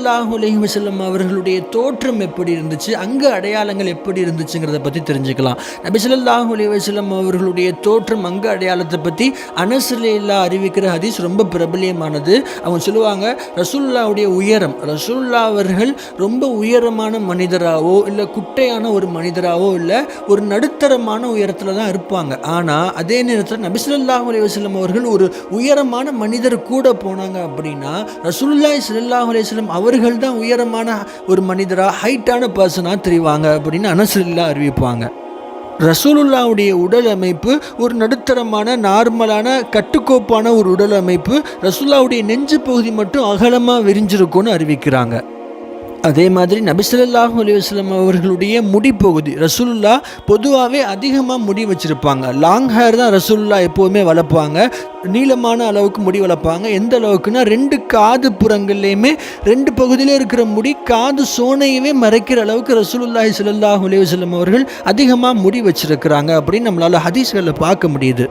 ஸல்லல்லாஹு அலைஹி வஸல்லம் அவர்களுடைய தோற்றம் எப்படி இருந்துச்சு, அங்கே அடையாளங்கள் எப்படி இருந்துச்சுங்கிறத பற்றி தெரிஞ்சுக்கலாம். நபி ஸல்லல்லாஹு அலைஹி வஸல்லம் அவர்களுடைய தோற்றம் அங்கே அடையாளத்தை பற்றி அனஸ் ரலியல்லாஹு அறிவிக்கிற ஹதீஸ் ரொம்ப பிரபலியமானது. அவங்க சொல்லுவாங்க, ரசூலுல்லாஹ்வுடைய உயரம், ரசூலுல்லாஹ் அவர்கள் ரொம்ப உயரமான மனிதராகவோ இல்லை குட்டையான ஒரு மனிதராகவோ இல்லை, ஒரு நடுத்தரமான உயரத்தில் தான் இருப்பாங்க. ஆனால் அதே நேரத்தில் நபி ஸல்லல்லாஹு அலைஹி வஸல்லம் அவர்கள் ஒரு உயரமான மனிதர் கூட போனாங்க அப்படின்னா ரசூலுல்லாஹி ஸல்லல்லாஹு அலைஹி வஸல்லம் அவர்கள் தான் உயரமான ஒரு மனிதராக, ஹைட்டான பர்சனாக தெரிவாங்க அப்படின்னு அனஸ் ரலியல்லாஹு அறிவிப்பாங்க. ரசூலுல்லாஹ்வுடைய உடல் அமைப்பு ஒரு நடுத்தரமான நார்மலான கட்டுக்கோப்பான ஒரு உடல் அமைப்பு. ரசூலுல்லாஹ்வுடைய நெஞ்சு பகுதி மட்டும் அகலமாக விரிஞ்சிருக்கும்னு அறிவிக்கிறாங்க. அதே மாதிரி நபி ஸல்லல்லாஹு அலைஹி வஸல்லம் அவர்களுடைய முடிப்பகுதி, ரசூலுல்லாஹ் பொதுவாகவே அதிகமாக முடி வச்சுருப்பாங்க. லாங் ஹேர் தான் ரசூலுல்லாஹ் எப்போவுமே வளர்ப்பாங்க. நீளமான அளவுக்கு முடி வளர்ப்பாங்க. எந்த அளவுக்குன்னா 2 காது புறங்கள்லேயுமே 2 பகுதியில் இருக்கிற முடி காது சோனையவே மறைக்கிற அளவுக்கு ரசூலுல்லாஹி ஸல்லல்லாஹு அலைஹி வஸல்லம் அவர்கள் அதிகமாக முடி வச்சுருக்கிறாங்க அப்படின்னு நம்மளால் ஹதீஸ்களில் பார்க்க முடியுது.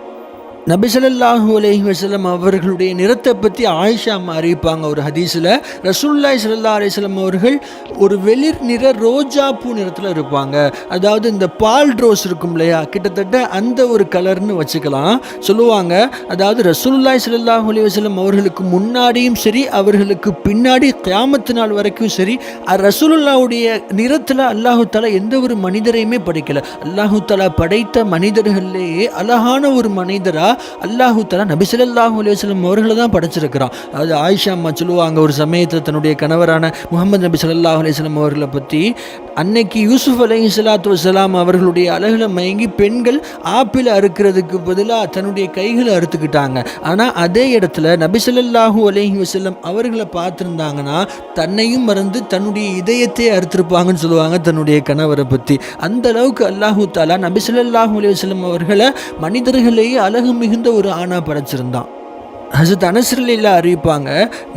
நபி ஸல்லல்லாஹு அலைஹி வஸல்லம் அவர்களுடைய நிறத்தை பற்றி ஆயிஷா அம்மா அறிவிப்பாங்க ஒரு ஹதீஸில். ரசூலுல்லாஹி ஸல்லல்லாஹு அலைஹி வஸல்லம் அவர்கள் ஒரு வெளிர் நிற ரோஜா பூ நிறத்தில் இருப்பாங்க. அதாவது இந்த பால் ரோஸ் இருக்கும் இல்லையா, கிட்டத்தட்ட அந்த ஒரு கலர்னு வச்சுக்கலாம். சொல்லுவாங்க, அதாவது ரசூலுல்லாஹி ஸல்லல்லாஹு அலைஹி வஸல்லம் அவர்களுக்கு முன்னாடியும் சரி அவர்களுக்கு பின்னாடி கியாமத்து நாள் வரைக்கும் சரி ரசூலுல்லாஹ்வுடைய நிறத்தில் அல்லாஹு தஆலா எந்த ஒரு மனிதரையுமே படைக்கல. அல்லாஹு தஆலா படைத்த மனிதர்கள்லேயே அழகான ஒரு மனிதரா அல்லாஹு தஆலா நபி ஸல்லல்லாஹு அலைஹி வஸல்லம் அவர்களை தான் படைச்சிருக்கிறான். அதாவது ஆயிஷா அம்மா சொல்லுவாங்க, ஒரு சமயத்தில் தன்னுடைய கணவரான முஹம்மது நபி ஸல்லல்லாஹு அலைஹி வஸல்லம் அவர்களை பற்றி, அன்னைக்கு யூசுப் அலைஹிஸ்ஸலாத்து வஸ்ஸலாம் அவர்களுடைய அழகுல மயங்கி பெண்கள் ஆப்பிள் அறுக்கிறதுக்கு பதிலாக தன்னுடைய கைகளை அறுத்துக்கிட்டாங்க. ஆனால் அதே இடத்துல நபி ஸல்லல்லாஹு அலைஹி வஸல்லம் அவர்களை பார்த்துருந்தாங்கன்னா தன்னையும் மறந்து தன்னுடைய இதயத்தை அறுத்திருப்பாங்கன்னு சொல்லுவாங்க தன்னுடைய கணவரை பற்றி. அந்த அளவுக்கு அல்லாஹு தஆலா நபி ஸல்லல்லாஹு அலைஹி வஸல்லம் அவர்களை மனிதர்களையே அழகு மிகுந்த ஒரு ஆணா படைச்சிருந்தான். ஹஸரத் அனஸ் ரலியல்லாஹு அறிவிப்பாங்க,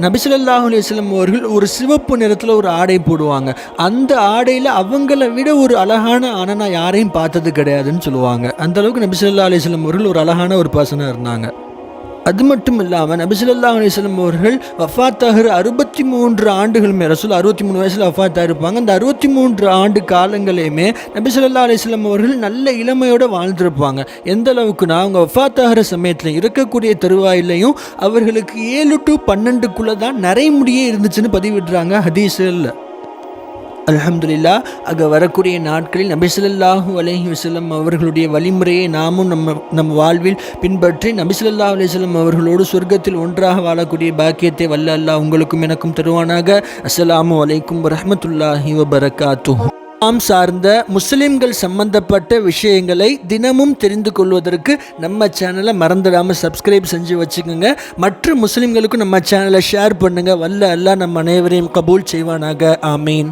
நபி ஸல்லல்லாஹு அலைஹி வஸல்லம் அவர்கள் ஒரு சிவப்பு நிறத்தில் ஒரு ஆடை போடுவாங்க. அந்த ஆடையில் அவங்கள விட ஒரு அழகான ஆணை நான் யாரையும் பார்த்தது கிடையாதுன்னு சொல்லுவாங்க. அந்த அளவுக்கு நபி ஸல்லல்லாஹு அலைஹி வஸல்லம் அவர்கள் ஒரு அழகான ஒரு பர்சனாக இருந்தாங்க. அது மட்டும் இல்லாமல் நபி ஸல்லல்லாஹு அலைஹி வஸல்லம் அவர்கள் வஃபாத்தாகிற 63 ஆண்டுகளுமே, ரசூல் 63 வயசில் வஃபாத்தாக இருப்பாங்க. அந்த 63 ஆண்டு காலங்களையுமே நபி ஸல்லல்லாஹு அலைஹி வஸல்லம் அவர்கள் நல்ல இளமையோடு வாழ்ந்திருப்பாங்க. எந்த அளவுக்குன்னா அவங்க வஃபாத்தாகிற சமயத்தில் இருக்கக்கூடிய தருவாயிலையும் அவர்களுக்கு 7 to 12 தான் நரைமுடியே இருந்துச்சுன்னு பதிவிடுறாங்க ஹதீஸில். அல்ஹம்துலில்லாஹ். அங்கே வரக்கூடிய நாட்களில் நபி ஸல்லல்லாஹு அலைஹி வஸல்லம் அவர்களுடைய வழிமுறையை நாமும் நம்ம வாழ்வில் பின்பற்றி நபி ஸல்லல்லாஹு அலைஹி வஸல்லம் அவர்களோடு சொர்க்கத்தில் ஒன்றாக வாழக்கூடிய பாக்கியத்தை வல்ல அல்லாஹ் உங்களுக்கும் எனக்கும் தருவானாக. அஸ்ஸலாமு அலைக்கும் வரஹ்மத்துல்லாஹி வபரகாத்துஹு. சார்ந்த முஸ்லிம்கள் சம்பந்தப்பட்ட விஷயங்களை தினமும் தெரிந்து கொள்வதற்கு நம்ம சேனலை மறந்துடாமல் சப்ஸ்கிரைப் செஞ்சு வச்சுக்கோங்க. மற்ற முஸ்லிம்களுக்கும் நம்ம சேனலை ஷேர் பண்ணுங்கள். வல்ல அல்லாஹ் நம்ம அனைவரையும் கபூல் செய்வானாக. ஆமீன்.